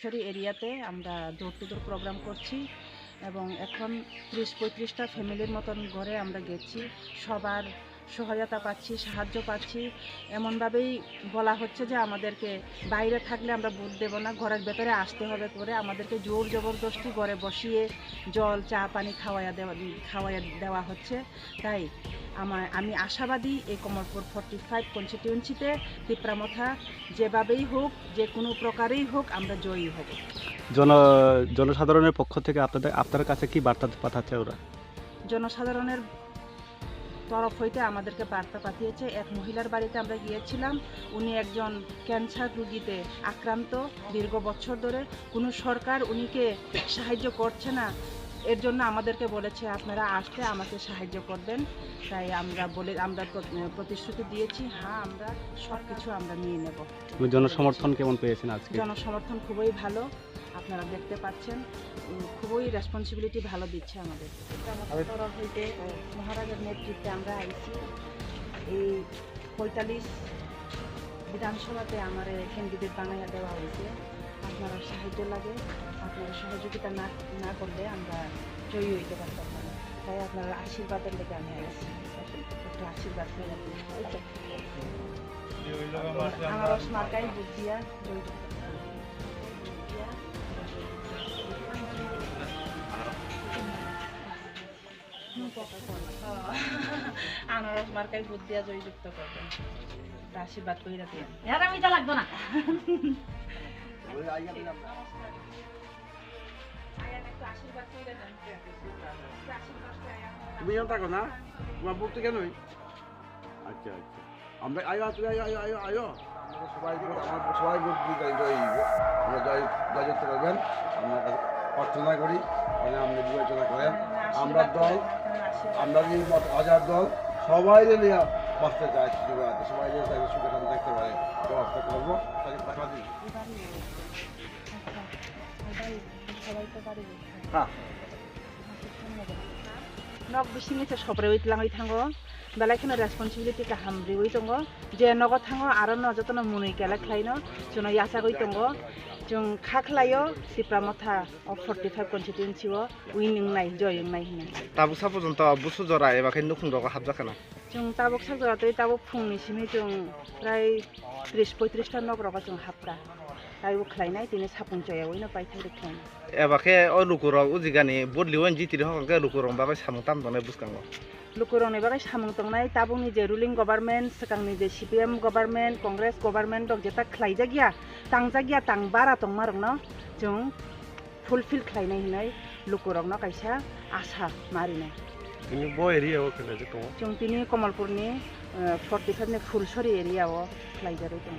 ফুলচুরি এরিয়াতে আমরা door to door programme করছি এবং এখন 30-35টা ফ্যামিলির মতন ঘরে আমরা গেছি। সবার সহায়তা পাচ্ছি, সাহায্য পাচ্ছি। এমনভাবেই বলা হচ্ছে যে আমাদেরকে বাইরে থাকলে আমরা ভোট দেবো না, ঘরের ভেতরে আসতে হবে করে আমাদেরকে জোর জবরদস্তি ঘরে বসিয়ে জল চা পানি খাওয়াইয়া দেওয়া হচ্ছে। তাই আমি আশাবাদী এই কমলপুর 45 কনস্টিটিউয়েন্সিতে ত্রিপুরা যেভাবেই হোক, যে কোনো প্রকারেই হোক, আমরা জয়ী হব। জনসাধারণের পক্ষ থেকে আপনার কাছে কি বার্তা পাঠাচ্ছে ওরা? জনসাধারণের তরফ হইতে আমাদেরকে বার্তা পাঠিয়েছে। এক মহিলার বাড়িতে আমরা গিয়েছিলাম, উনি একজন ক্যান্সার রোগীতে আক্রান্ত দীর্ঘ বছর ধরে। কোনো সরকার উনিকে সাহায্য করছে না, এর জন্য আমাদেরকে বলেছে আপনারা আসতে আমাকে সাহায্য করবেন। তাই আমরা প্রতিশ্রুতি দিয়েছি, হ্যাঁ আমরা সব কিছু আমরা নিয়ে নেব। জনসমর্থন কেমন পেয়েছেন আজকে? জনসমর্থন খুবই ভালো, আপনারা দেখতে পাচ্ছেন, খুবই রেসপন্সিবিলিটি ভালো দিচ্ছে আমাদের। তরফ হইতে মহারাজের নেতৃত্বে আমরা আইছি। এই 45 বিধানসভাতে আমার ক্যান্ডিডেট বানাইয়া দেওয়া হয়েছে। আপনারা সাহায্য লাগে, আপনারা সহযোগিতা না করলে আমরা জয়ী হইতে পারতাম না। তাই আপনারা আশীর্বাদের লেগে আমি আইছি, একটু আশীর্বাদ করে আনারস মার্কায় ভোট দিয়া জয়ী। আনারস মার্কায় ভোট দিয়া জয়যুক্ত করবেন, আশীর্বাদ করে রাখবেন। মিটা লাগতো না। তুমি এখানে থাকো না, তোমার বুক থেকে নই। আচ্ছা আচ্ছা, আমরা আয়ো, তুমি আয়ো আয়ো আয়ো, আমরা সবাই ভোট দিতে জয় আমরা জয়যুক্ত করবেন। আমরা প্রার্থনা করি, আপনি বিবেচনা করেন। আমরা হাজার দল সবাই নিয়ে বাঁচতে চাই, সবাই সুখে শান্তি দেখতে পারে, ব্যবস্থা করবো। হ্যাঁ নক বিसिङैसो सब्रै लाङै थाङो बेलायखौनो रेसपन्सिबिलिटी का हामब्रि वै दङ जे नग थाङो आरो न जतन मुनै केला खाइनो जों यासा गई दङ जों खाखलायो ত্রিপুরা 45 कनस्टिट्युएन्सि उइनिं नाय जयिं नाय होनो ताबुक सा पर्यन्त बुसु जरा एबाखै नुखुंदोग हाबजाखाना जों ताबुक सा जरातै ताबुक फुंनिसिमै जों प्राय 30-35टा नगरगा जों हाबरा ताबुक खाइनाय दिनै सापुंचयावैनो बायथाय रखलायना एबाखे लुकुरं उजिगानि बदलिवन जितिरि हकंके लुकुरं बागै सामुताम दने बुसकांगो लुकुरंनि बागै सामुं दंनाय ताबुंनि जे रुलिं गभर्नमेन्ट सिगांनि जे CPM गभर्नमेन्ट कंग्रेस गभर्नमेन्ट दं जेता खालायजागिया तांजागिया तांबारा दंमारंनो जों फुलफिल खालायनाय होननाय लुकुरंनो कायसा आसा मारिनाय जोंनि ब एरियायाव खालायजा दङ जों दिनै कमलपुरनि 45 नि फुलचुरि एरियायाव खालायजारै दं।